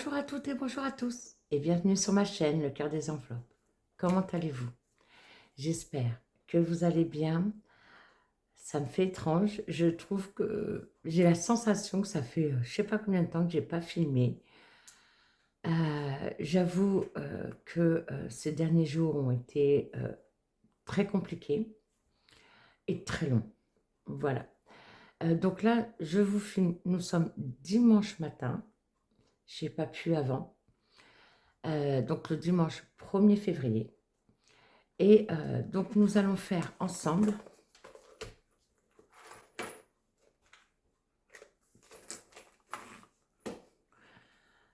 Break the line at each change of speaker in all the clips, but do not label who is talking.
Bonjour à toutes et bonjour à tous et bienvenue sur ma chaîne Le Cœur des Enveloppes. Comment allez-vous? J'espère que vous allez bien. Ça me fait étrange, je trouve que j'ai la sensation que ça fait je sais pas combien de temps que j'ai pas filmé. J'avoue que ces derniers jours ont été très compliqués et très longs. Voilà. Donc là, je vous filme, nous sommes dimanche matin, j'ai pas pu avant. Donc le dimanche 1er février. Et donc nous allons faire ensemble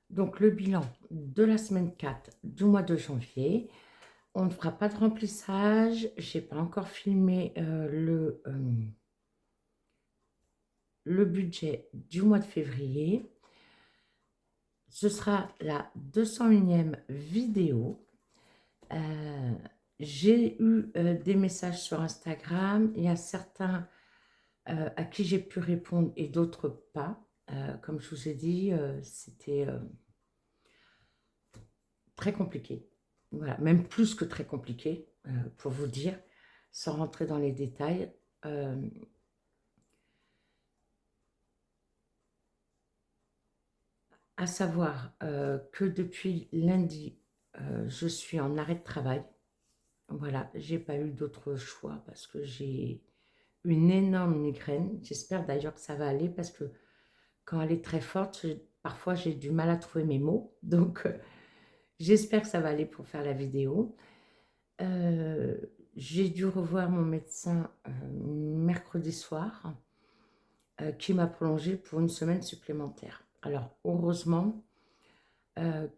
donc le bilan de la semaine 4 du mois de janvier. On ne fera pas de remplissage, je n'ai pas encore filmé le budget du mois de février. Ce sera la 201e vidéo. J'ai eu des messages sur Instagram, il y a certains à qui j'ai pu répondre et d'autres pas. Comme je vous ai dit, c'était très compliqué. Voilà, même plus que très compliqué, pour vous dire, sans rentrer dans les détails. À savoir que depuis lundi, je suis en arrêt de travail. Voilà, j'ai pas eu d'autre choix parce que j'ai une énorme migraine. J'espère d'ailleurs que ça va aller parce que quand elle est très forte, parfois j'ai du mal à trouver mes mots. Donc, j'espère que ça va aller pour faire la vidéo. J'ai dû revoir mon médecin mercredi soir qui m'a prolongé pour une semaine supplémentaire. Alors, heureusement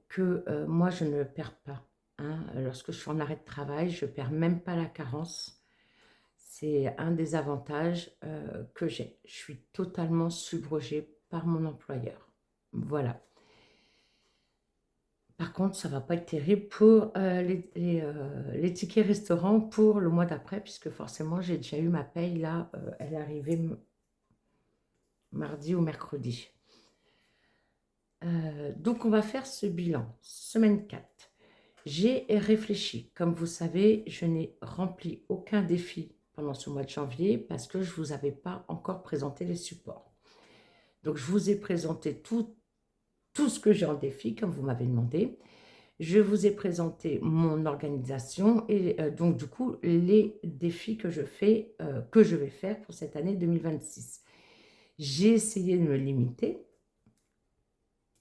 que moi, je ne perds pas. Hein. Lorsque je suis en arrêt de travail, je ne perds même pas la carence. C'est un des avantages que j'ai. Je suis totalement subrogée par mon employeur. Voilà. Par contre, ça ne va pas être terrible pour les tickets restaurants pour le mois d'après, puisque forcément, j'ai déjà eu ma paye là, elle est arrivée mardi ou mercredi. Donc, on va faire ce bilan, semaine 4. J'ai réfléchi. Comme vous savez, je n'ai rempli aucun défi pendant ce mois de janvier parce que je ne vous avais pas encore présenté les supports. Donc, je vous ai présenté tout ce que j'ai en défi, comme vous m'avez demandé. Je vous ai présenté mon organisation et donc du coup les défis que je vais faire pour cette année 2026. J'ai essayé de me limiter.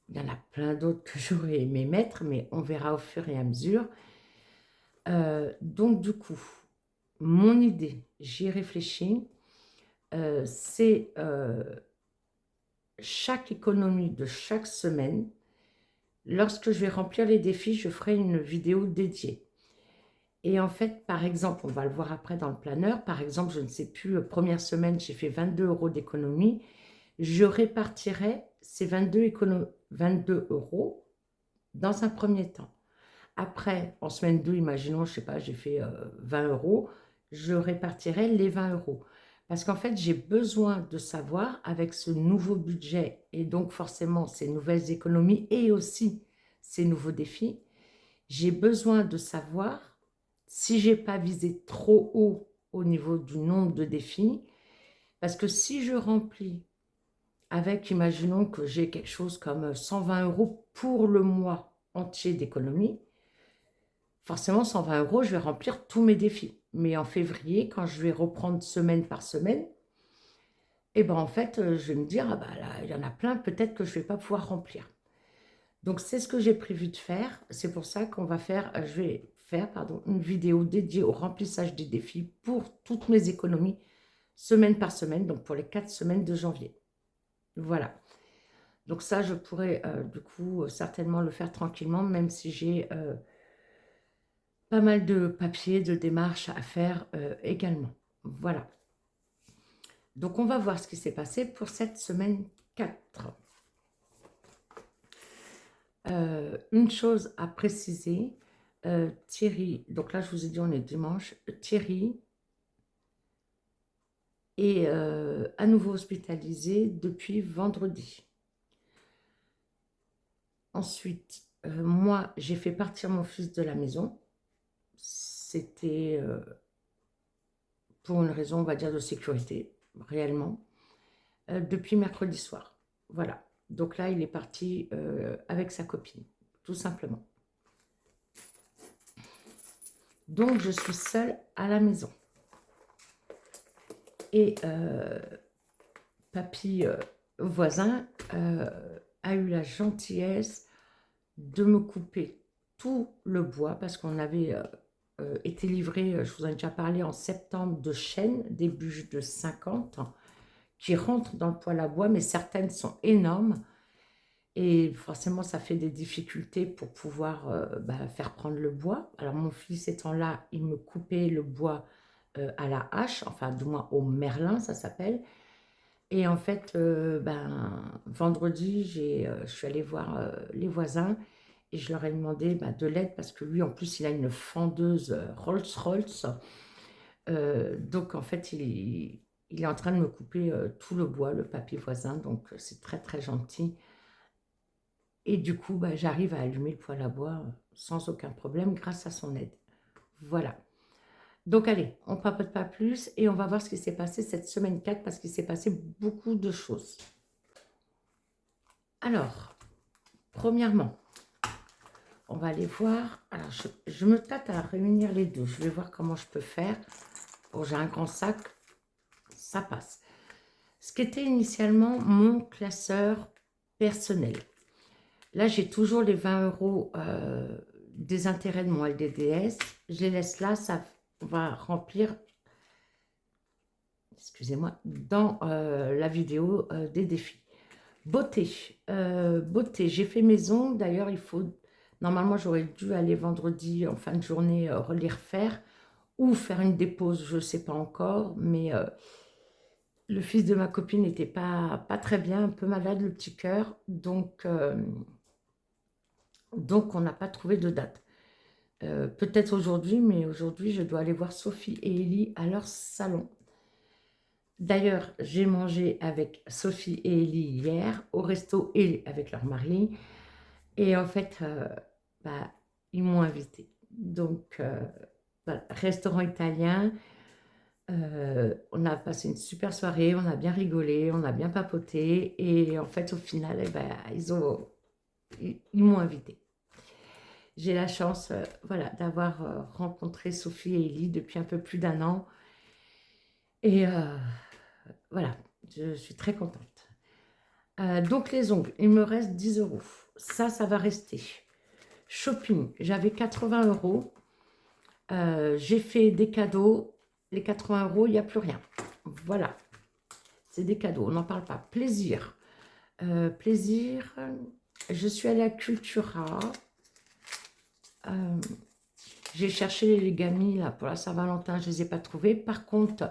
Il y en a plein d'autres que j'aurais aimé mettre, mais on verra au fur et à mesure. Donc du coup, mon idée, j'y réfléchis, c'est chaque économie de chaque semaine. Lorsque je vais remplir les défis, je ferai une vidéo dédiée. Et en fait, par exemple, on va le voir après dans le planeur, par exemple, je ne sais plus, première semaine, j'ai fait 22 € d'économie. Je répartirai ces 22 € dans un premier temps. Après, en semaine 2, imaginons, je ne sais pas, j'ai fait 20 €, je répartirai les 20 €. Parce qu'en fait, j'ai besoin de savoir, avec ce nouveau budget, et donc forcément ces nouvelles économies, et aussi ces nouveaux défis, j'ai besoin de savoir si je n'ai pas visé trop haut au niveau du nombre de défis. Parce que si je remplis avec, imaginons que j'ai quelque chose comme 120 € pour le mois entier d'économie, forcément, 120 €, je vais remplir tous mes défis. Mais en février, quand je vais reprendre semaine par semaine, et ben en fait, je vais me dire, ah bah là, il y en a plein, peut-être que je ne vais pas pouvoir remplir. Donc, c'est ce que j'ai prévu de faire. C'est pour ça qu'on va faire, je vais faire, pardon, une vidéo dédiée au remplissage des défis pour toutes mes économies, semaine par semaine, donc pour les 4 semaines de janvier. Voilà. Donc ça, je pourrais du coup certainement le faire tranquillement, même si j'ai pas mal de papiers, de démarches à faire également. Voilà. Donc, on va voir ce qui s'est passé pour cette semaine 4. Une chose à préciser, Thierry, donc là, je vous ai dit, on est dimanche, Thierry est à nouveau hospitalisé depuis vendredi. Ensuite, moi, j'ai fait partir mon fils de la maison. C'était pour une raison, on va dire, de sécurité, réellement, depuis mercredi soir. Voilà. Donc là, il est parti avec sa copine, tout simplement. Donc, je suis seule à la maison. Et papy voisin a eu la gentillesse de me couper tout le bois parce qu'on avait été livré, je vous en ai déjà parlé, en septembre, de chênes, des bûches de 50 qui rentrent dans le poêle à bois, mais certaines sont énormes et forcément ça fait des difficultés pour pouvoir faire prendre le bois. Alors mon fils étant là, il me coupait le bois à la hache, enfin du moins au merlin ça s'appelle. Et en fait, vendredi, je suis allée voir les voisins et je leur ai demandé de l'aide parce que lui, en plus, il a une fendeuse Rolls-Royce. Donc, en fait, il est en train de me couper tout le bois, le papier voisin. Donc, c'est très, très gentil. Et du coup, j'arrive à allumer le poêle à bois sans aucun problème grâce à son aide. Voilà. Donc allez, on ne papote pas plus et on va voir ce qui s'est passé cette semaine 4 parce qu'il s'est passé beaucoup de choses. Alors, premièrement, on va aller voir. Alors, je me tâte à réunir les deux. Je vais voir comment je peux faire. Bon, j'ai un grand sac, ça passe. Ce qui était initialement mon classeur personnel. Là, j'ai toujours les 20 € des intérêts de mon LDDS. Je les laisse là, ça va remplir, excusez-moi, dans la vidéo des défis. Beauté, beauté, j'ai fait maison. D'ailleurs, il faut, normalement, j'aurais dû aller vendredi en fin de journée les refaire ou faire une dépose, je ne sais pas encore, mais le fils de ma copine n'était pas très bien, un peu malade, le petit cœur, donc on n'a pas trouvé de date. Peut-être aujourd'hui, mais aujourd'hui, je dois aller voir Sophie et Ellie à leur salon. D'ailleurs, j'ai mangé avec Sophie et Ellie hier au resto et avec leur mari. Et en fait, ils m'ont invité. Donc, voilà, restaurant italien. On a passé une super soirée, on a bien rigolé, on a bien papoté. Et en fait, au final, ils m'ont invité. J'ai la chance voilà, d'avoir rencontré Sophie et Ellie depuis un peu plus d'1 an. Et voilà, je suis très contente. Donc les ongles, il me reste 10 €. Ça va rester. Shopping, j'avais 80 €. J'ai fait des cadeaux. Les 80 €, il n'y a plus rien. Voilà, c'est des cadeaux, on n'en parle pas. Plaisir. Plaisir, je suis allée à Cultura. J'ai cherché les leggings là, pour la Saint-Valentin, je ne les ai pas trouvés. Par contre,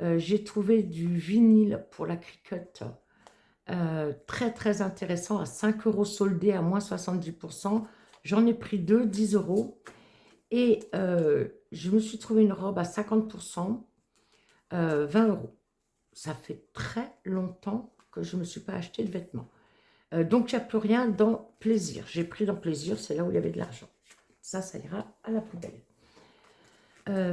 j'ai trouvé du vinyle pour la Cricut. Très très intéressant, à 5 € soldé à moins 70%. J'en ai pris 2, 10 €. Et je me suis trouvé une robe à 50%, 20 €. Ça fait très longtemps que je ne me suis pas acheté de vêtements. Donc, il n'y a plus rien dans plaisir. J'ai pris dans plaisir, c'est là où il y avait de l'argent. Ça ira à la poubelle.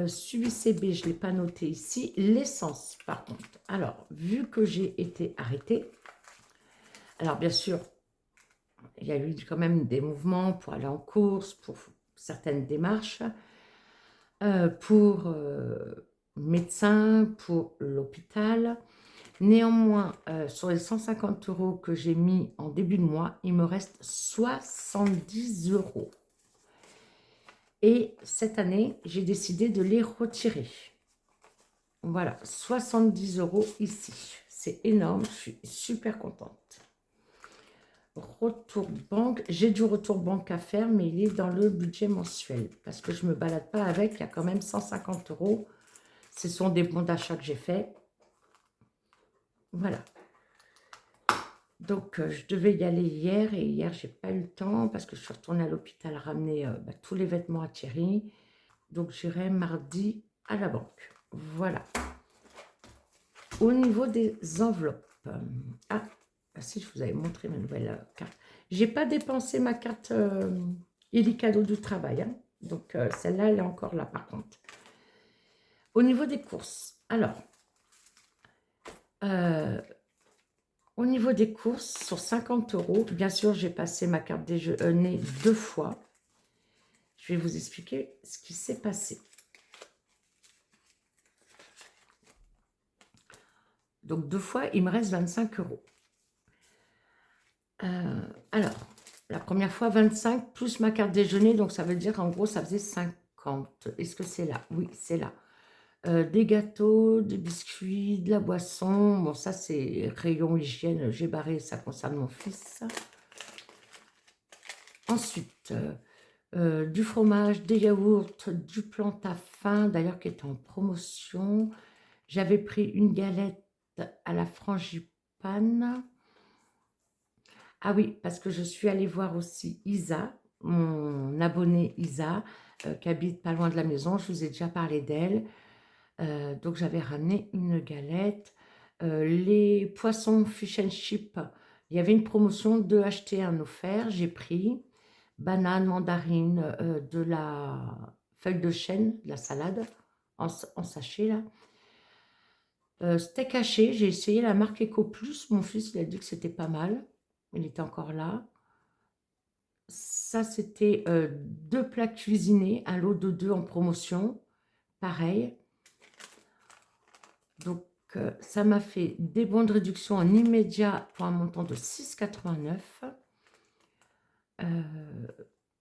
Suivi CB, je ne l'ai pas noté ici. L'essence, par contre. Alors, vu que j'ai été arrêtée, alors bien sûr, il y a eu quand même des mouvements pour aller en course, pour certaines démarches, pour médecin, pour l'hôpital. Néanmoins, sur les 150 € que j'ai mis en début de mois, il me reste 70 €. Et cette année, j'ai décidé de les retirer. Voilà, 70 € ici. C'est énorme, je suis super contente. Retour banque, j'ai du retour banque à faire, mais il est dans le budget mensuel. Parce que je ne me balade pas avec, il y a quand même 150 €. Ce sont des bons d'achat que j'ai faits. Voilà. Donc, je devais y aller hier, et hier, j'ai pas eu le temps parce que je suis retournée à l'hôpital ramener tous les vêtements à Thierry. Donc, j'irai mardi à la banque. Voilà. Au niveau des enveloppes, Ah si, je vous avais montré ma nouvelle carte. J'ai pas dépensé ma carte Illicadeau du travail, hein. Donc celle-là, elle est encore là par contre. Au niveau des courses, alors, au niveau des courses, sur 50 €, bien sûr, j'ai passé ma carte déjeuner 2 fois. Je vais vous expliquer ce qui s'est passé. Donc 2 fois, il me reste 25 €. Alors, la première fois, 25 plus ma carte déjeuner, donc ça veut dire en gros, ça faisait 50. Est-ce que c'est là? Oui, c'est là. Des gâteaux, des biscuits, de la boisson. Bon, ça, c'est rayon hygiène. J'ai barré, ça concerne mon fils. Ensuite, du fromage, des yaourts, du plantain d'ailleurs, qui est en promotion. J'avais pris une galette à la frangipane. Ah oui, parce que je suis allée voir aussi Isa, mon abonnée Isa, qui habite pas loin de la maison. Je vous ai déjà parlé d'elle. Donc j'avais ramené une galette. Les poissons fish and chip, il y avait une promotion, 2 achetés, 1 offert. J'ai pris banane, mandarine, de la feuille de chêne, de la salade en sachet là. Steak haché, j'ai essayé la marque Eco Plus. Mon fils, il a dit que c'était pas mal. Il était encore là. Ça, c'était 2 plats cuisinés, un lot de 2 en promotion. Pareil. Donc, ça m'a fait des bons de réduction en immédiat pour un montant de 6,89 €.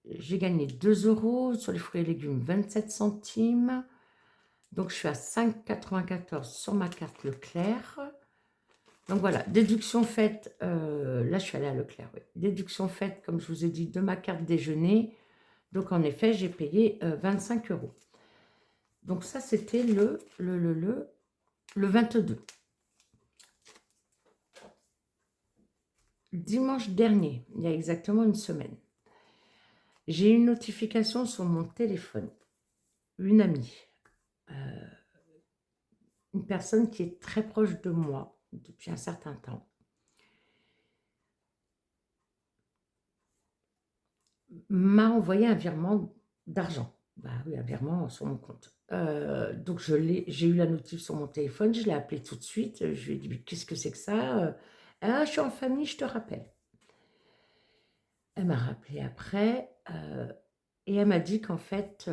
J'ai gagné 2 € sur les fruits et légumes, 27 centimes. Donc, je suis à 5,94 € sur ma carte Leclerc. Donc, voilà, déduction faite, là, je suis allée à Leclerc, oui. Déduction faite, comme je vous ai dit, de ma carte déjeuner. Donc, en effet, j'ai payé 25 €. Donc, ça, c'était le 22. Dimanche dernier, il y a exactement une semaine, j'ai eu une notification sur mon téléphone. Une amie, une personne qui est très proche de moi depuis un certain temps, m'a envoyé un virement d'argent. Bah oui, un virement sur mon compte. Donc j'ai eu la notif sur mon téléphone, je l'ai appelé tout de suite. Je lui ai dit: «Mais qu'est-ce que c'est que ça?» «Ah, je suis en famille, je te rappelle». Elle m'a rappelé après, et elle m'a dit qu'en fait,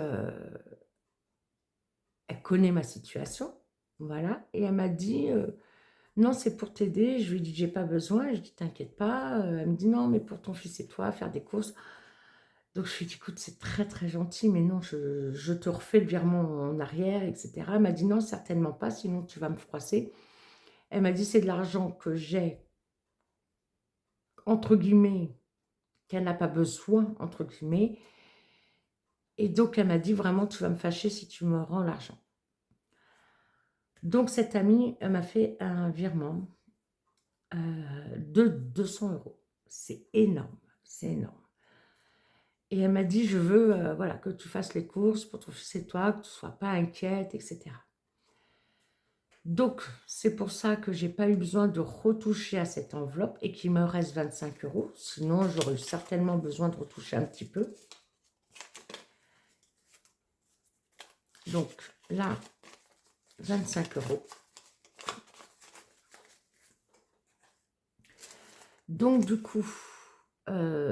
elle connaît ma situation, voilà, et elle m'a dit: «Non, c'est pour t'aider». Je lui ai dit: «J'ai pas besoin». Je dis: «T'inquiète pas». Elle me dit: «Non, mais pour ton fils et toi, faire des courses». Donc je lui ai dit: «Écoute, c'est très, très gentil, mais non, je te refais le virement en arrière et cetera». Elle m'a dit: «Non, certainement pas, sinon tu vas me froisser». Elle m'a dit: «C'est de l'argent que j'ai, entre guillemets, qu'elle n'a pas besoin, entre guillemets». Et donc elle m'a dit: «Vraiment, tu vas me fâcher si tu me rends l'argent». Donc cette amie, elle m'a fait un virement, de 200 €. C'est énorme, c'est énorme. Et elle m'a dit: «Je veux, voilà, que tu fasses les courses pour ton fils et toi, que tu ne sois pas inquiète et cetera». Donc c'est pour ça que j'ai pas eu besoin de retoucher à cette enveloppe et qu'il me reste 25 €. Sinon, j'aurais eu certainement besoin de retoucher un petit peu. Donc là, 25 €. Donc du coup,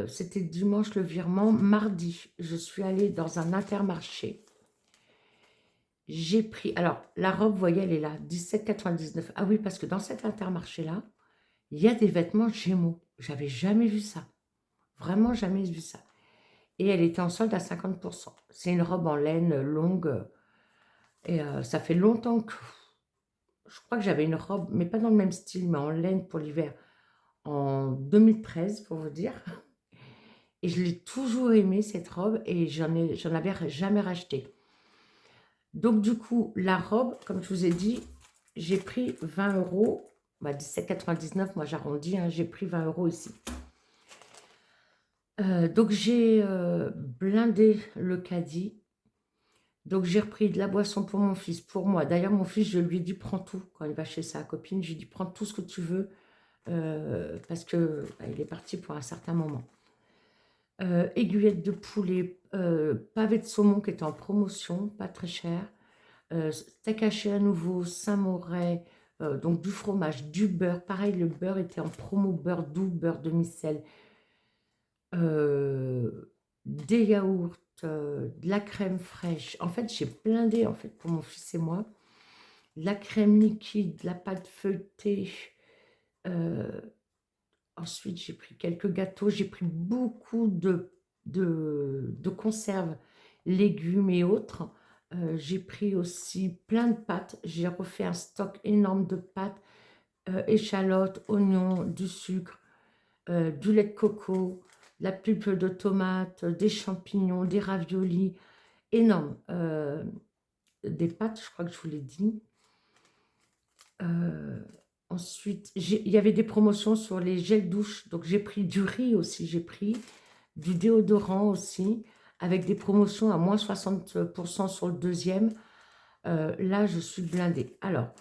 c'était dimanche le virement. Mardi, je suis allée dans un Intermarché. J'ai pris, alors la robe, vous voyez, elle est là, 17,99 €. Ah oui, parce que dans cet Intermarché-là, il y a des vêtements Gémeaux. J'avais jamais vu ça. Vraiment jamais vu ça. Et elle était en solde à 50 %. C'est une robe en laine longue, et ça fait longtemps que je crois que j'avais une robe, mais pas dans le même style, mais en laine pour l'hiver, en 2013 pour vous dire. Et je l'ai toujours aimée cette robe et j'en avais jamais racheté. Donc du coup, la robe, comme je vous ai dit, j'ai pris 20 €, bah 17,99 €, moi j'arrondis, hein, j'ai pris 20 € ici. Donc j'ai, blindé le caddie. Donc j'ai repris de la boisson pour mon fils, pour moi. D'ailleurs mon fils, je lui ai dit: «Prends tout». Quand il va chez sa copine, je lui ai dit: «Prends tout ce que tu veux, parce que il est parti pour un certain moment. Aiguillettes de poulet, pavé de saumon qui était en promotion, pas très cher. Steak haché à nouveau, Saint-Moret, donc du fromage, du beurre. Pareil, le beurre était en promo, beurre doux, beurre demi-sel, des yaourts, de la crème fraîche. En fait, j'ai blindé en fait pour mon fils et moi. La crème liquide, la pâte feuilletée. Ensuite, j'ai pris quelques gâteaux. J'ai pris beaucoup de conserves, légumes et autres. J'ai pris aussi plein de pâtes. J'ai refait un stock énorme de pâtes, échalotes, oignons, du sucre, du lait de coco, la pulpe de tomate, des champignons, des raviolis, énorme. Des pâtes, je crois que je vous l'ai dit. Ensuite, il y avait des promotions sur les gels douche, donc j'ai pris du riz aussi, j'ai pris du déodorant aussi, avec des promotions à moins 60% sur le deuxième. Là, je suis blindée. Alors,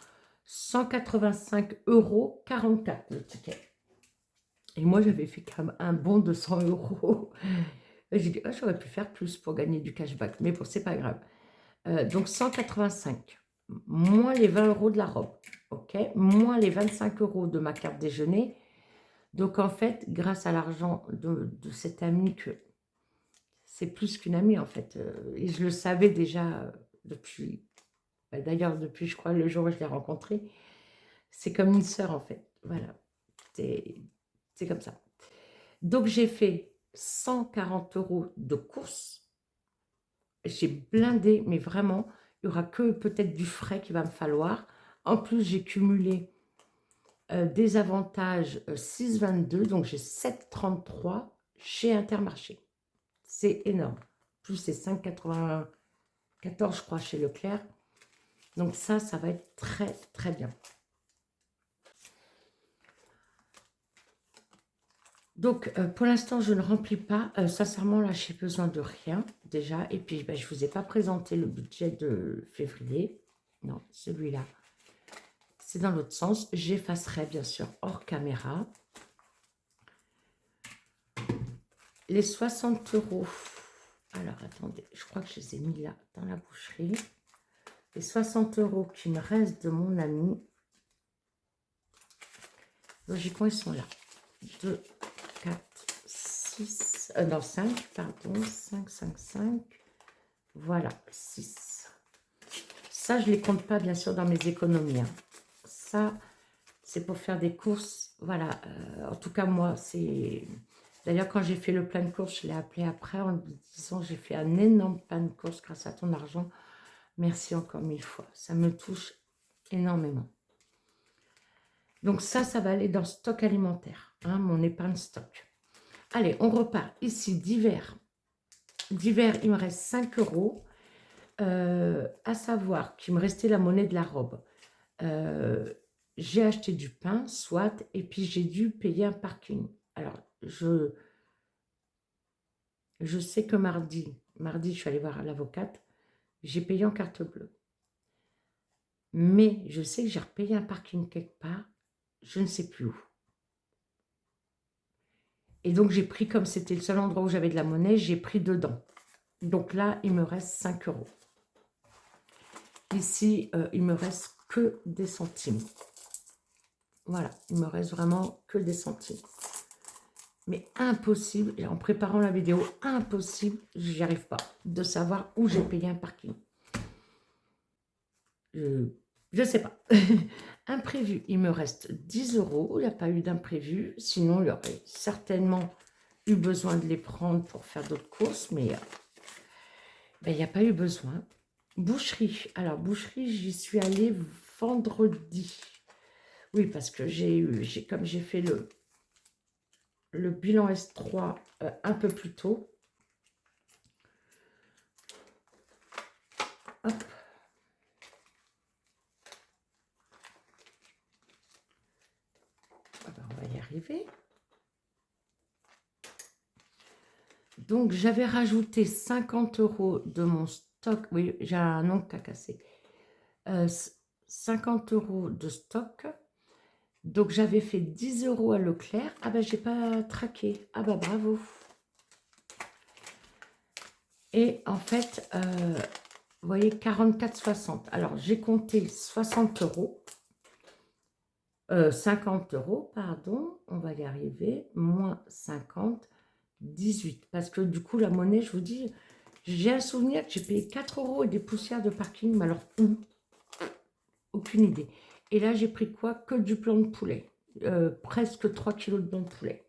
185,44 € le ticket. Et moi, j'avais fait quand même un bon de 100 €. J'ai dit, oh, j'aurais pu faire plus pour gagner du cashback, mais bon, c'est pas grave. Donc 185, moins les 20 € de la robe, ok, moins les 25 € de ma carte déjeuner. Donc en fait, grâce à l'argent de cette amie, que c'est plus qu'une amie en fait, et je le savais déjà depuis, d'ailleurs depuis je crois le jour où je l'ai rencontrée, c'est comme une sœur en fait, voilà, c'est comme ça. Donc j'ai fait 140 € de courses. J'ai blindé, mais vraiment, il n'y aura que peut-être du frais qu'il va me falloir. En plus, j'ai cumulé des avantages 6,22, donc j'ai 7,33 chez Intermarché. C'est énorme. Plus c'est 5,94, je crois, chez Leclerc. Donc ça va être très, très bien. Donc, pour l'instant, je ne remplis pas. Sincèrement, là, j'ai besoin de rien, déjà. Et puis, je ne vous ai pas présenté le budget de février. Non, celui-là, c'est dans l'autre sens. J'effacerai, bien sûr, hors caméra. Les 60 €. Alors, attendez, je crois que je les ai mis là, dans la boucherie. Les 60 € qui me restent de mon ami. Logiquement, ils sont là. 2, 4, 6, non 5, pardon, 5, 5, 5, voilà, 6. Ça, je ne les compte pas, bien sûr, dans mes économies. Hein. Ça, c'est pour faire des courses, voilà, en tout cas, moi, c'est... D'ailleurs, quand j'ai fait le plein de courses, je l'ai appelé après en lui disant, j'ai fait un énorme plein de courses grâce à ton argent. Merci encore 1000 fois, ça me touche énormément. Donc ça va aller dans stock alimentaire, hein, mon épargne stock. Allez, on repart. Ici, divers. Divers, il me reste 5 €. À savoir qu'il me restait la monnaie de la robe. J'ai acheté du pain, soit, et puis j'ai dû payer un parking. Alors, je sais que mardi, je suis allée voir l'avocate, j'ai payé en carte bleue. Mais je sais que j'ai repayé un parking quelque part, je ne sais plus où. Et donc, j'ai pris, comme c'était le seul endroit où j'avais de la monnaie, j'ai pris dedans. Donc là, il me reste 5 €. Ici, il me reste que des centimes. Voilà, il me reste vraiment que des centimes. Mais impossible, et en préparant la vidéo, impossible, j'y arrive pas, de savoir où j'ai payé un parking. Je ne sais pas. Imprévu, il me reste 10 €. Il n'y a pas eu d'imprévu. Sinon, il aurait certainement eu besoin de les prendre pour faire d'autres courses. Mais il n'y a pas eu besoin. Boucherie. Alors, boucherie, j'y suis allée vendredi. Oui, parce que comme j'ai fait le bilan S3 un peu plus tôt. Hop. On va y arriver. Donc, j'avais rajouté 50 € de mon stock. Oui, j'ai un ongle à casser. 50 € de stock. Donc, j'avais fait 10 € à Leclerc. Ah ben, j'ai pas traqué. Ah bah, bravo. Et en fait, vous voyez, 44,60. Alors, j'ai compté 60 €. 50 €, pardon. On va y arriver. Moins 50, 18. Parce que du coup, la monnaie, je vous dis, j'ai un souvenir que j'ai payé 4 € et des poussières de parking. Mais alors, aucune idée. Et là, j'ai pris quoi? Que du blanc de poulet. Presque 3 kilos de blanc de poulet.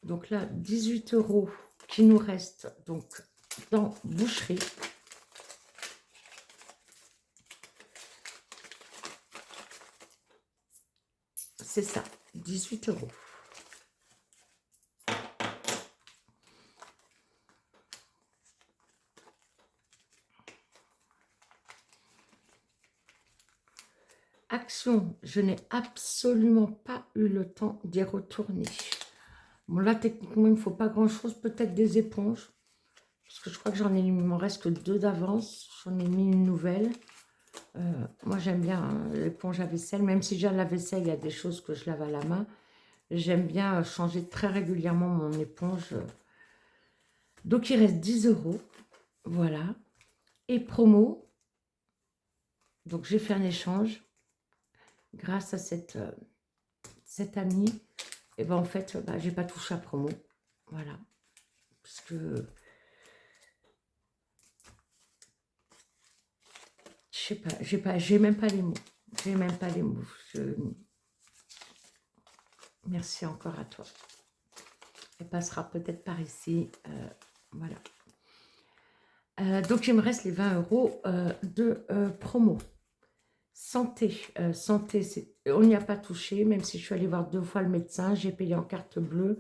Donc là, 18 € qui nous reste donc dans boucherie. C'est ça, 18 €. Action, je n'ai absolument pas eu le temps d'y retourner. Bon là, techniquement, il ne faut pas grand-chose, peut-être des éponges. Parce que je crois que il m'en reste que 2 d'avance. J'en ai mis une nouvelle. Moi, j'aime bien l'éponge à vaisselle. Même si j'ai la vaisselle, il y a des choses que je lave à la main. J'aime bien changer très régulièrement mon éponge. Donc, il reste 10 €. Voilà. Et promo. Donc, j'ai fait un échange. Grâce à cette amie. Et ben en fait, bah, j'ai pas touché à promo. Voilà. Parce que je sais pas, j'ai même pas les mots. J'ai même pas les mots. Merci encore à toi. Elle passera peut-être par ici. Voilà. Donc, il me reste les 20 € de promo. Santé. Santé, on n'y a pas touché, même si je suis allée voir 2 fois le médecin. J'ai payé en carte bleue.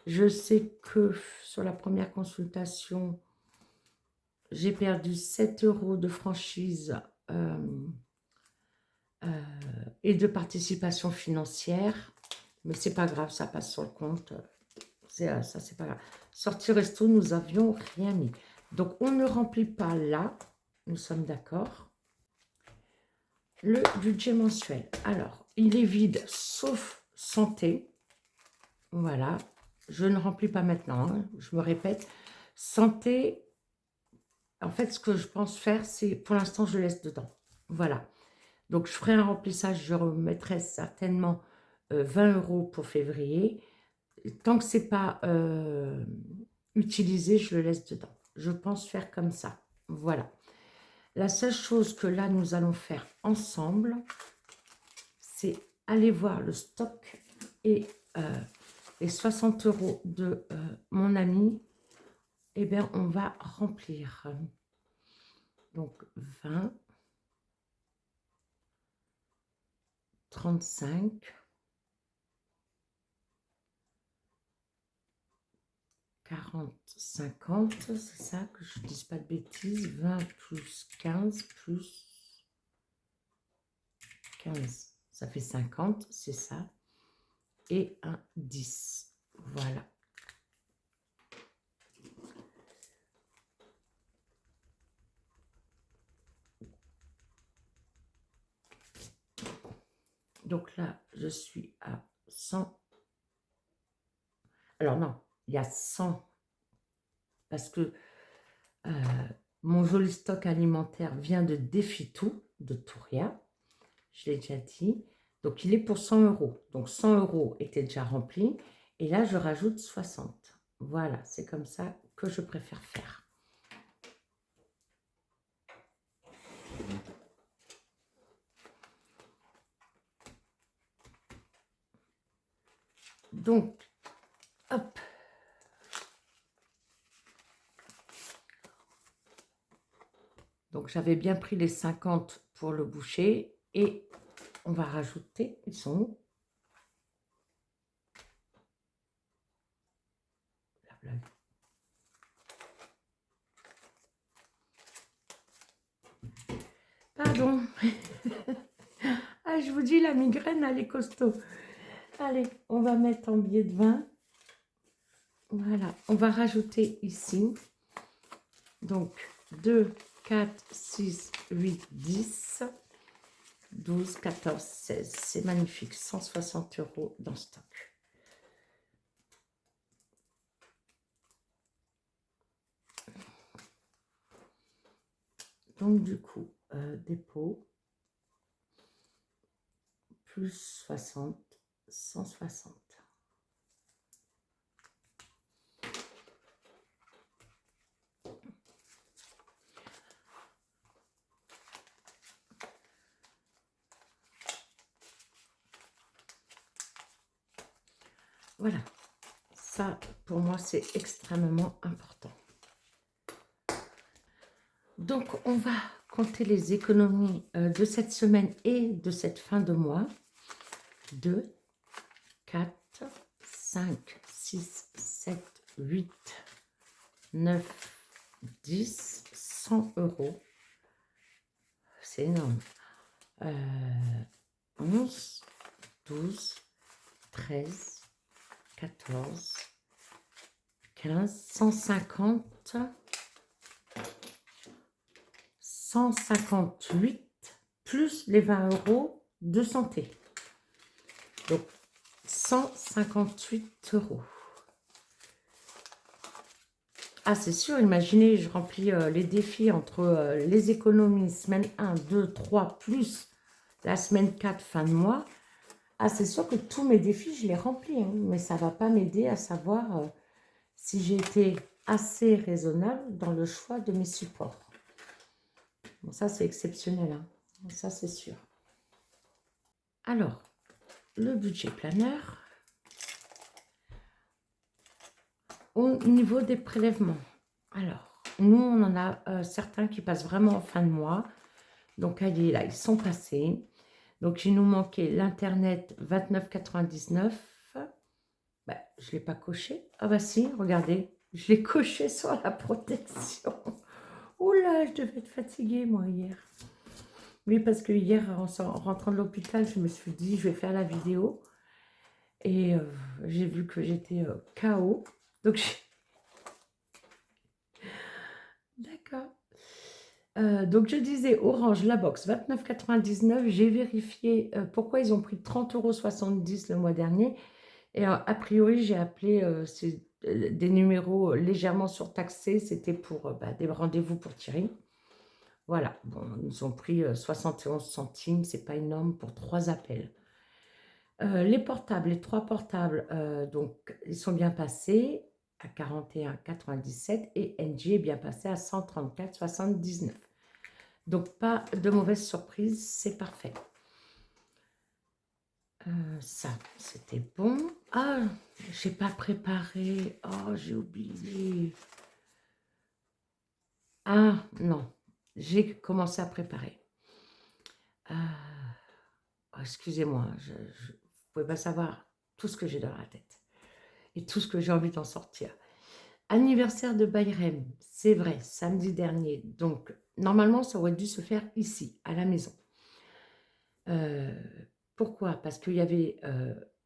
Je sais que sur la première consultation, j'ai perdu 7 € de franchise et de participation financière. Mais c'est pas grave, ça passe sur le compte. Ça, c'est pas grave. Sortie resto, nous avions rien mis. Donc, on ne remplit pas là. Nous sommes d'accord. Le budget mensuel. Alors, il est vide, sauf santé. Voilà. Je ne remplis pas maintenant. Hein. Je me répète. Santé, en fait, ce que je pense faire, c'est, pour l'instant, je laisse dedans. Voilà. Donc, je ferai un remplissage. Je remettrai certainement 20 € pour février. Tant que ce n'est pas utilisé, je le laisse dedans. Je pense faire comme ça. Voilà. La seule chose que là, nous allons faire ensemble, c'est aller voir le stock et les 60 € de mon ami. Eh bien, on va remplir. Donc, 20, 35, 40, 50, c'est ça, que je ne dise pas de bêtises. 20 plus 15 plus 15, ça fait 50, c'est ça. Et un 10, voilà. Donc là, je suis à 100. Alors non, il y a 100 parce que mon joli stock alimentaire vient de Défitou, de Touria. Je l'ai déjà dit. Donc, il est pour 100 €. Donc, 100 € était déjà rempli. Et là, je rajoute 60. Voilà, c'est comme ça que je préfère faire. Donc, hop. Donc, j'avais bien pris les 50 pour le boucher. Et on va rajouter, ils sont où? La blague. Pardon. Ah, je vous dis, la migraine, elle est costaud. Allez, on va mettre en billet de 20. Voilà, on va rajouter ici. Donc, 2, 4, 6, 8, 10. 12, 14, 16. C'est magnifique. 160 € dans stock. Donc, du coup, dépôt, plus 60, 160. Voilà. Ça, pour moi, c'est extrêmement important. Donc, on va compter les économies de cette semaine et de cette fin de mois. 2, 4, 5, 6, 7, 8, 9, 10, 100 €. C'est énorme. 11, 12, 13, 14, 15, 150, 158, plus les 20 € de santé. Donc, 158 €. Ah, c'est sûr, imaginez, je remplis les défis entre les économies, semaine 1, 2, 3, plus la semaine 4, fin de mois. Ah, c'est sûr que tous mes défis, je les remplis, hein, mais ça ne va pas m'aider à savoir si j'ai été assez raisonnable dans le choix de mes supports. Bon, ça, c'est exceptionnel, hein. Ça, c'est sûr. Alors, le budget planeur. Au niveau des prélèvements, alors, nous, on en a certains qui passent vraiment en fin de mois. Donc, allez, là, ils sont passés. Donc, il nous manquait l'Internet 29,99 €. Bah, je ne l'ai pas coché. Ah bah si, regardez, je l'ai coché sur la protection. Oula, je devais être fatiguée, moi, hier. Oui, parce que hier, en rentrant de l'hôpital, je me suis dit, je vais faire la vidéo. Et j'ai vu que j'étais KO. Donc, d'accord. Donc, je disais Orange, la box, 29,99 €. J'ai vérifié pourquoi ils ont pris 30,70 € le mois dernier. Et a priori, j'ai appelé des numéros légèrement surtaxés. C'était pour des rendez-vous pour Thierry. Voilà, bon, ils ont pris 71 centimes. C'est pas énorme pour 3 appels. Les portables, les 3 portables, donc ils sont bien passés à 41,97 et NG est bien passé à 134,79. Donc, pas de mauvaise surprise, c'est parfait. Ça, c'était bon. Ah, j'ai pas préparé. Oh, j'ai oublié. Ah, non, j'ai commencé à préparer. Oh, excusez-moi, vous pouvez pas savoir tout ce que j'ai dans la tête et tout ce que j'ai envie d'en sortir. Anniversaire de Bayrem, c'est vrai, samedi dernier. Donc, normalement, ça aurait dû se faire ici, à la maison. Pourquoi? Parce qu'il y avait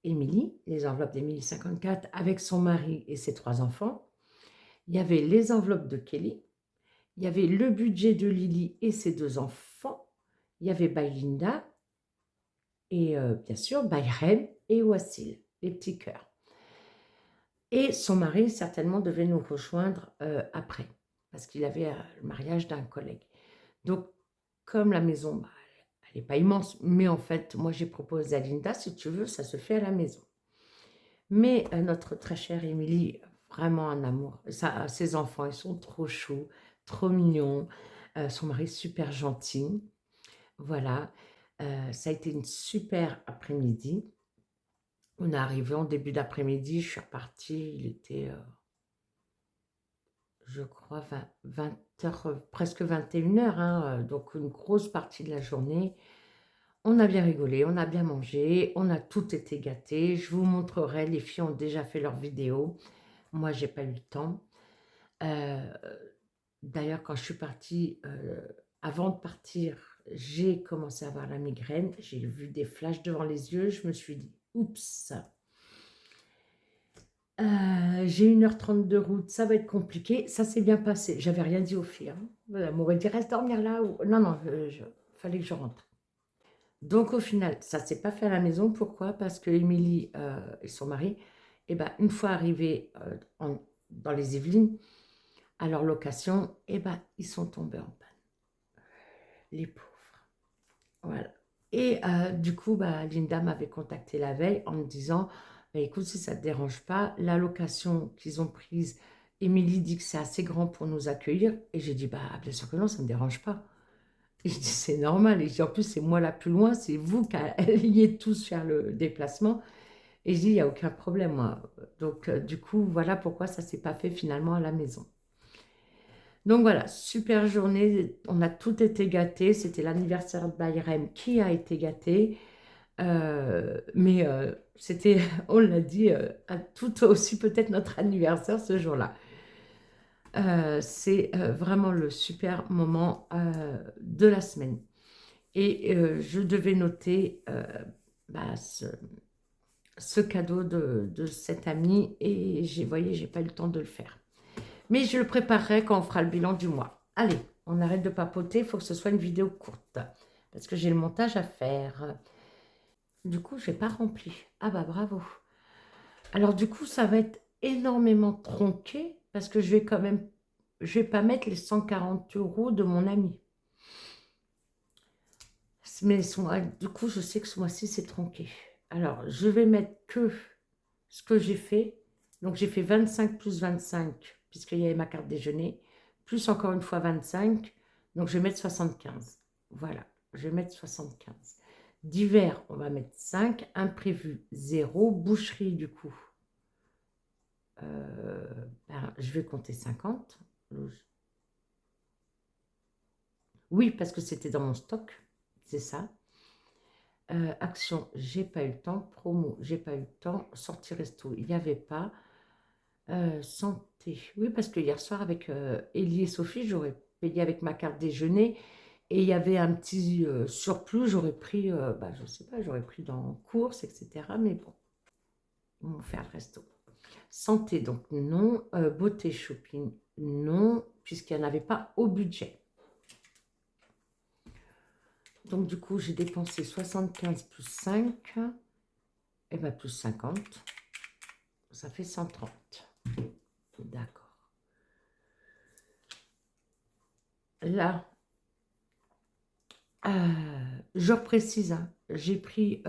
Émilie, les enveloppes d'Émilie 54, avec son mari et ses 3 enfants. Il y avait les enveloppes de Kelly. Il y avait le budget de Lily et ses 2 enfants. Il y avait Baylinda. Et bien sûr, Bayrem et Wassil, les petits cœurs. Et son mari, certainement, devait nous rejoindre après, parce qu'il avait le mariage d'un collègue. Donc, comme la maison, bah, elle n'est pas immense, mais en fait, moi, j'ai proposé à Linda, si tu veux, ça se fait à la maison. Mais notre très chère Émilie, vraiment un amour. Ses enfants, ils sont trop choux, trop mignons. Son mari, super gentil. Voilà. Ça a été une super après-midi. On est arrivé en début d'après-midi, je suis repartie, il était, je crois, 20 h, presque 21 h, hein, donc une grosse partie de la journée. On a bien rigolé, on a bien mangé, on a tout été gâtés. Je vous montrerai, les filles ont déjà fait leurs vidéos. Moi, j'ai pas eu le temps. D'ailleurs, quand je suis partie, avant de partir, j'ai commencé à avoir la migraine. J'ai vu des flashs devant les yeux. Je me suis dit, oups, j'ai 1 h 30 de route, ça va être compliqué. Ça s'est bien passé. J'avais rien dit aux filles, hein. Voilà, m'aurait dit, reste dormir là. Ou... Non, non, fallait que je rentre. Donc au final, ça ne s'est pas fait à la maison. Pourquoi? Parce que Émilie et son mari, eh ben, une fois arrivés dans les Yvelines, à leur location, eh ben, ils sont tombés en panne. Les pauvres. Voilà. Et du coup, bah, Linda m'avait contacté la veille en me disant, bah, écoute, si ça ne te dérange pas, la location qu'ils ont prise, Émilie dit que c'est assez grand pour nous accueillir. Et j'ai dit, bah, bien sûr que non, ça ne me dérange pas. Et je dis, c'est normal. Et je dis, en plus, c'est moi la plus loin, c'est vous qui alliez tous faire le déplacement. Et je dis, il n'y a aucun problème, moi. Donc, du coup, voilà pourquoi ça ne s'est pas fait finalement à la maison. Donc voilà, super journée. On a tout été gâtés. C'était l'anniversaire de Bayrem qui a été gâté. Mais c'était, on l'a dit, tout aussi peut-être notre anniversaire ce jour-là. C'est vraiment le super moment de la semaine. Et je devais noter bah, ce cadeau de cette amie et voyez, j'ai pas eu le temps de le faire. Mais je le préparerai quand on fera le bilan du mois. Allez, on arrête de papoter, il faut que ce soit une vidéo courte parce que j'ai le montage à faire. Du coup, je n'ai pas rempli. Ah bah bravo. Alors du coup, ça va être énormément tronqué parce que je vais quand même, je vais pas mettre les 140 € de mon ami. Mais du coup, je sais que ce mois-ci, c'est tronqué. Alors, je vais mettre que ce que j'ai fait. Donc, j'ai fait 25 plus 25, puisqu'il y avait ma carte déjeuner, plus encore une fois 25. Donc, je vais mettre 75. Voilà, je vais mettre 75. Divers, on va mettre 5. Imprévu, 0. Boucherie, du coup, je vais compter 50. Oui, parce que c'était dans mon stock. C'est ça. Action, j'ai pas eu le temps. Promo, j'ai pas eu le temps. Sortie resto, il n'y avait pas. Santé, oui, parce que hier soir, avec Élie et Sophie, j'aurais payé avec ma carte déjeuner et il y avait un petit surplus. J'aurais pris, bah, je sais pas, j'aurais pris dans courses, etc. Mais bon, on va faire le resto. Santé, donc non. Beauté, shopping, non, puisqu'il n'y en avait pas au budget. Donc, du coup, j'ai dépensé 75 plus 5, et bien plus 50, ça fait 130. D'accord. Là, je précise, hein, j'ai pris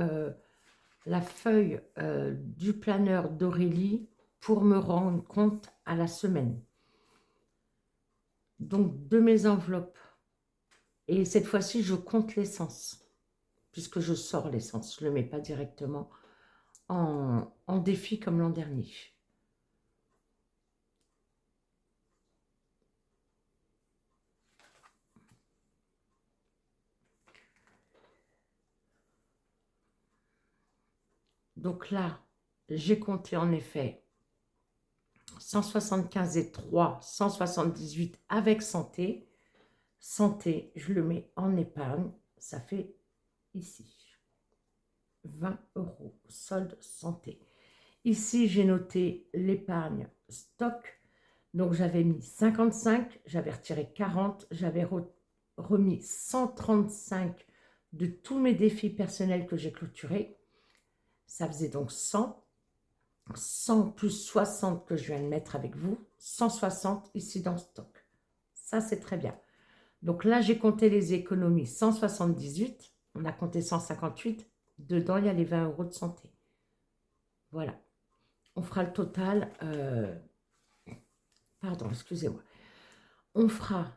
la feuille du planeur d'Aurélie pour me rendre compte à la semaine. Donc, de mes enveloppes. Et cette fois-ci, je compte l'essence, puisque je sors l'essence. Je ne le mets pas directement en défi comme l'an dernier. Donc là, j'ai compté en effet 175 et 3, 178 avec santé. Santé, je le mets en épargne, ça fait ici 20 €, solde santé. Ici, j'ai noté l'épargne stock, donc j'avais mis 55, j'avais retiré 40, j'avais remis 135 de tous mes défis personnels que j'ai clôturés. Ça faisait donc 100. 100 plus 60 que je viens de mettre avec vous, 160 ici dans le stock. Ça, c'est très bien. Donc là, j'ai compté les économies, 178. On a compté 158. Dedans, il y a les 20 € de santé. Voilà. On fera le total. Pardon, excusez-moi. On fera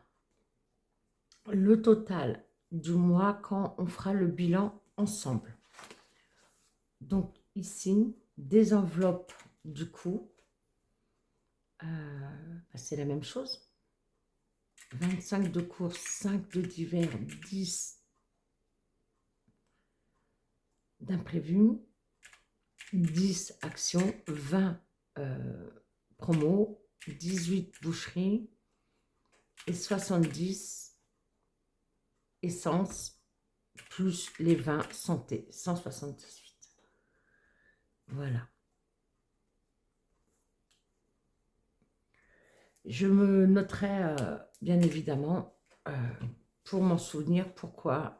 le total du mois quand on fera le bilan ensemble. Donc ici, des enveloppes du coup. C'est la même chose. 25 de course, 5 de divers, 10 d'imprévu, 10 actions, 20 promos, 18 boucheries et 70 essence, plus les 20 santé, 178. Voilà. Je me noterai bien évidemment pour m'en souvenir pourquoi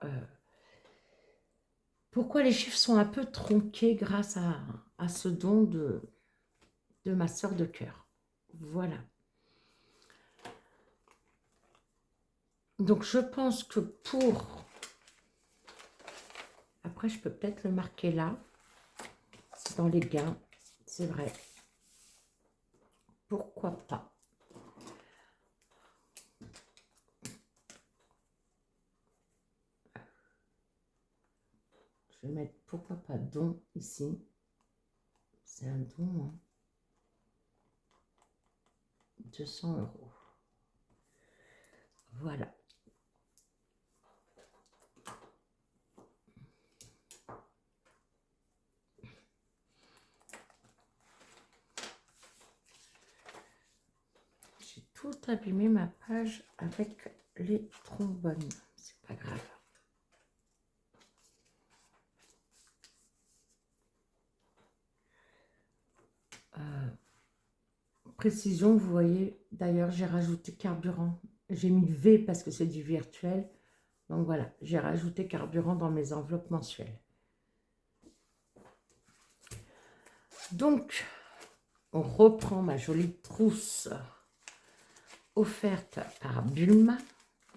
pourquoi les chiffres sont un peu tronqués grâce à ce don de ma sœur de cœur. Voilà. Donc, je pense que pour... Après, je peux peut-être le marquer là, dans les gains. C'est vrai. Pourquoi pas? Je vais mettre pourquoi pas don ici. C'est un don, hein. 200 €. Voilà. J'ai tout abîmé ma page avec les trombones. C'est pas grave. Précision, vous voyez, d'ailleurs, j'ai rajouté carburant. J'ai mis V parce que c'est du virtuel. Donc voilà, j'ai rajouté carburant dans mes enveloppes mensuelles. Donc, on reprend ma jolie trousse offerte par Bulma,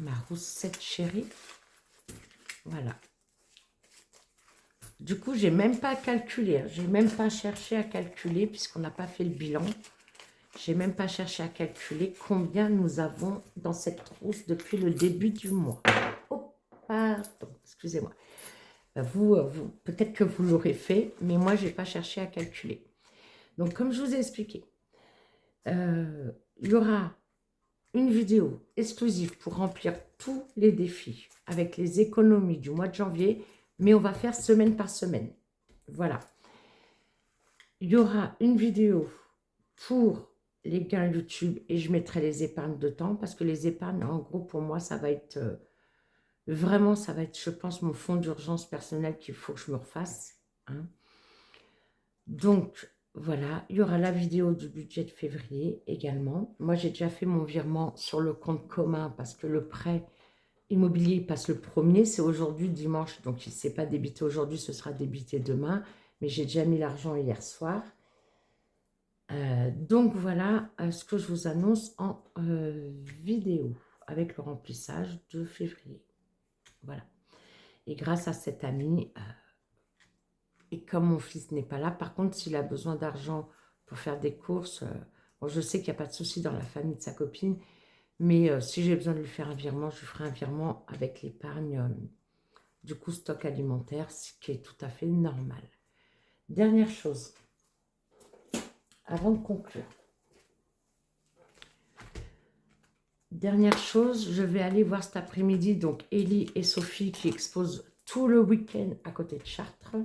ma roussette chérie. Voilà. Du coup, j'ai même pas calculé, hein. J'ai même pas cherché à calculer puisqu'on n'a pas fait le bilan. J'ai même pas cherché à calculer combien nous avons dans cette trousse depuis le début du mois. Oh, pardon, excusez-moi. Vous peut-être que vous l'aurez fait, mais moi, je n'ai pas cherché à calculer. Donc, comme je vous ai expliqué, il y aura une vidéo exclusive pour remplir tous les défis avec les économies du mois de janvier, mais on va faire semaine par semaine. Voilà. Il y aura une vidéo pour les gains YouTube et je mettrai les épargnes dedans parce que les épargnes, en gros, pour moi, ça va être vraiment, ça va être, je pense, mon fonds d'urgence personnel qu'il faut que je me refasse, hein. Donc, voilà, il y aura la vidéo du budget de février également. Moi, j'ai déjà fait mon virement sur le compte commun parce que le prêt immobilier passe le 1er, c'est aujourd'hui dimanche, donc il ne s'est pas débité aujourd'hui, ce sera débité demain, mais j'ai déjà mis l'argent hier soir. Donc voilà ce que je vous annonce en vidéo avec le remplissage de février. Voilà. Et grâce à cet ami, et comme mon fils n'est pas là, par contre, s'il a besoin d'argent pour faire des courses, bon, je sais qu'il n'y a pas de souci dans la famille de sa copine, mais si j'ai besoin de lui faire un virement, je lui ferai un virement avec l'épargne du coup stock alimentaire, ce qui est tout à fait normal. Dernière chose, avant de conclure. Dernière chose, je vais aller voir cet après-midi, donc Ellie et Sophie qui exposent tout le week-end à côté de Chartres.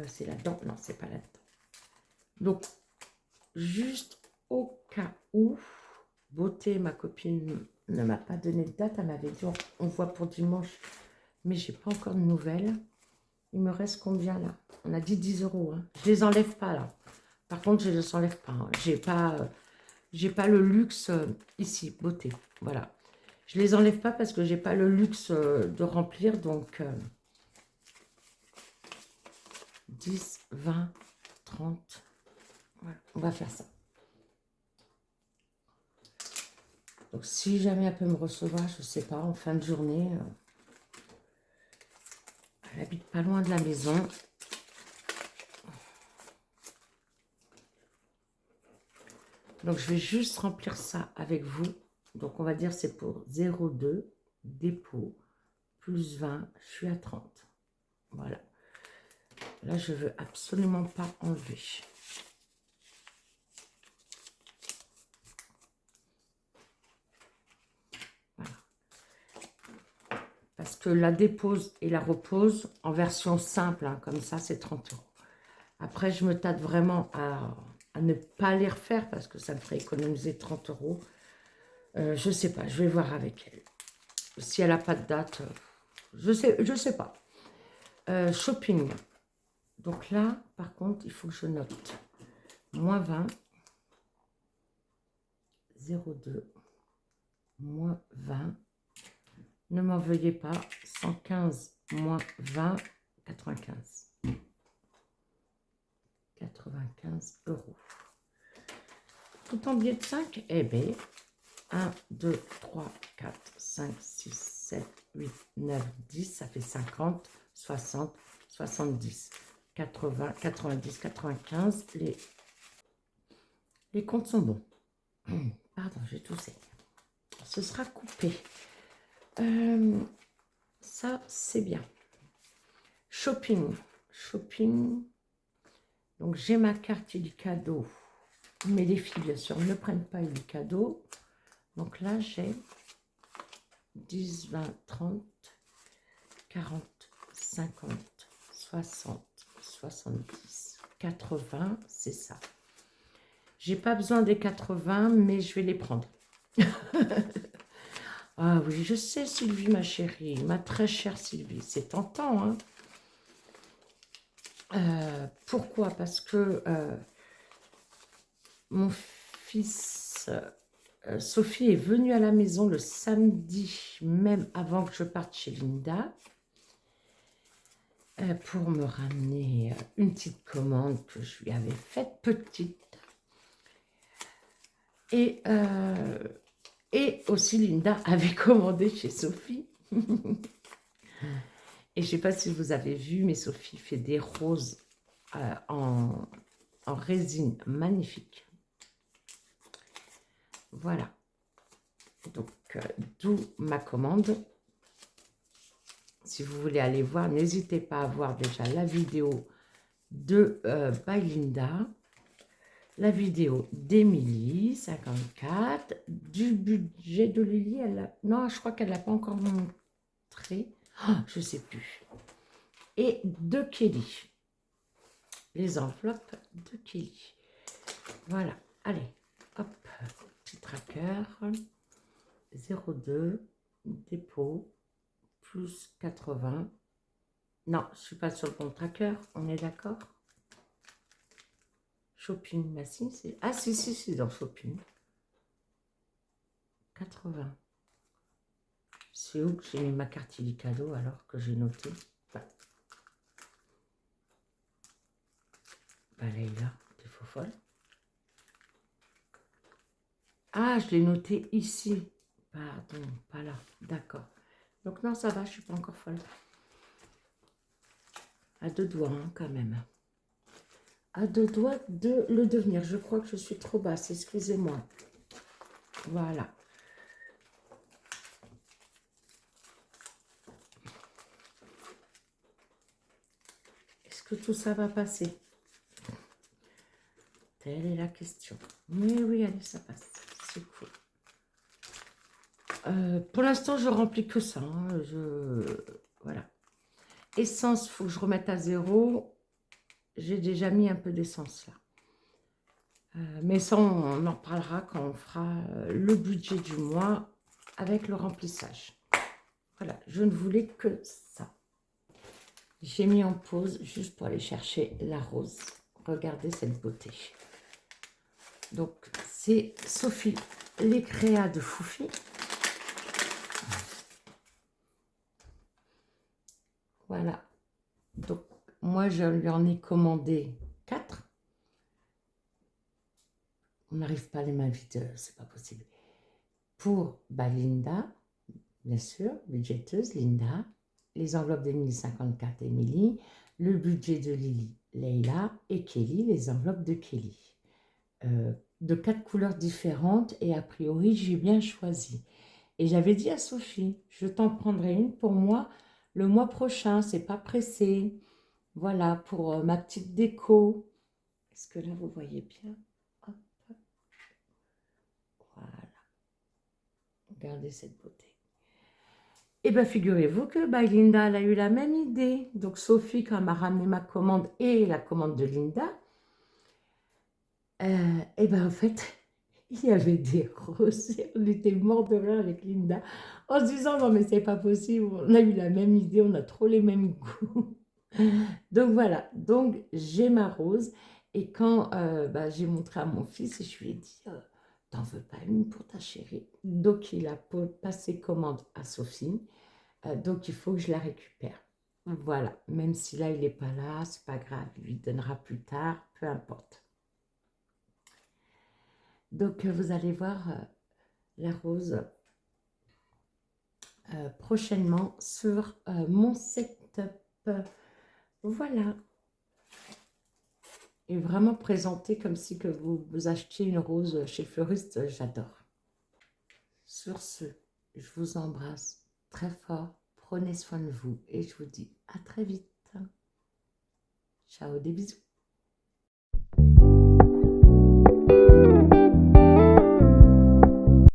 C'est là-dedans? Non, c'est pas là-dedans. Donc, juste au cas où, Beauté, ma copine, ne m'a pas donné de date. Elle m'avait dit on voit pour dimanche, mais j'ai pas encore de nouvelles. Il me reste combien là? On a dit 10 €. Hein. Je les enlève pas là. Par contre, je ne les enlève pas. Hein. J'ai pas le luxe ici, Beauté. Voilà. Je les enlève pas parce que j'ai pas le luxe de remplir. Donc, 10, 20, 30. Voilà, on va faire ça. Donc, si jamais elle peut me recevoir, je ne sais pas, en fin de journée. Elle habite pas loin de la maison. Donc, je vais juste remplir ça avec vous. Donc, on va dire c'est pour 0,2, dépôt, plus 20, je suis à 30. Voilà. Là, je ne veux absolument pas enlever. Voilà. Parce que la dépose et la repose, en version simple, hein, comme ça, c'est 30 €. Après, je me tâte vraiment à ne pas les refaire parce que ça me ferait économiser 30 €. Je ne sais pas, je vais voir avec elle. Si elle n'a pas de date, je sais pas. Shopping. Donc là, par contre, il faut que je note. Moins 20, 0,2, moins 20. Ne m'en veuillez pas, 115 20, 95. 95 euros. Tout en billet de 5, eh bien, 1, 2, 3, 4, 5, 6, 7, 8, 9, 10, ça fait 50, 60, 70, 80, 90, 95. Les comptes sont bons. Pardon, j'ai toussé. Ce sera coupé. Ça, c'est bien. Shopping. Shopping. Donc, j'ai ma carte Illicadeau. Mais les filles, bien sûr, ne prennent pas Illicadeau. Donc là, j'ai 10, 20, 30, 40, 50, 60, 70, 80, c'est ça. J'ai pas besoin des 80, mais je vais les prendre. Ah oui, je sais, Sylvie, ma chérie, ma très chère Sylvie, c'est tentant, hein. Pourquoi? Parce que mon fils, Sophie, est venue à la maison le samedi, même avant que je parte chez Linda, pour me ramener une petite commande que je lui avais faite, petite. Et aussi, Linda avait commandé chez Sophie. Et je ne sais pas si vous avez vu, mais Sophie fait des roses en résine magnifique. Voilà. Donc, d'où ma commande. Si vous voulez aller voir, n'hésitez pas à voir déjà la vidéo de By Linda, la vidéo d'Emilie, 54, du budget de Lily. Non, je crois qu'elle ne l'a pas encore montré. Oh, je ne sais plus. Et de Kelly. Les enveloppes de Kelly. Voilà. Allez, hop, petit tracker. 02, dépôt, plus 80. Non, je ne suis pas sur le bon tracker, on est d'accord? Shopping, bah si, c'est... Ah si, c'est dans Shopping. 80. C'est où que j'ai mis ma carte Illicadeau alors que j'ai noté? Bah Leïla, t'es faux folle. Ah, je l'ai noté ici. Pardon, pas là. D'accord. Donc non, ça va, je suis pas encore folle. À deux doigts, hein, quand même. À deux doigts de le devenir. Je crois que je suis trop basse, excusez-moi. Voilà. Est-ce que tout ça va passer? Telle est la question. Mais oui, allez, ça passe. C'est cool. Pour l'instant, je remplis que ça. Hein. Voilà. Essence, il faut que je remette à zéro. J'ai déjà mis un peu d'essence là. Mais ça, on en reparlera quand on fera le budget du mois avec le remplissage. Voilà, je ne voulais que ça. J'ai mis en pause juste pour aller chercher la rose. Regardez cette beauté. Donc, c'est Sophie, les créas de Foufi. Voilà. Donc, moi, je lui en ai commandé 4. On n'arrive pas à les mains vides, c'est pas possible. Pour Linda, bien sûr, budgéteuse, Linda. Les enveloppes d'Emilie 54, Émilie. Le budget de Lily, Leïla. Et Kelly, les enveloppes de Kelly. De 4 couleurs différentes. Et a priori, j'ai bien choisi. Et j'avais dit à Sophie, je t'en prendrai une pour moi le mois prochain. C'est pas pressé. Voilà, pour ma petite déco. Est-ce que là, vous voyez bien? Hop. Voilà. Regardez cette beauté. Et bien, figurez-vous que Linda, elle a eu la même idée. Donc, Sophie, quand elle m'a ramené ma commande et la commande de Linda, et bien, en fait, il y avait des roses. On était morts de rire avec Linda en se disant, non, mais c'est pas possible. On a eu la même idée, on a trop les mêmes goûts. Donc, voilà. Donc, j'ai ma rose. Et quand j'ai montré à mon fils, je lui ai dit, t'en veux pas une pour ta chérie? Donc, il a passé commande à Sophie. Donc, il faut que je la récupère. Voilà, même si là, il n'est pas là, c'est pas grave, il lui donnera plus tard, peu importe. Donc, vous allez voir la rose prochainement sur mon setup. Voilà. Et vraiment présenté comme si que vous achetiez une rose chez le fleuriste, j'adore. Sur ce, je vous embrasse très fort. Prenez soin de vous et je vous dis à très vite. Ciao, des bisous.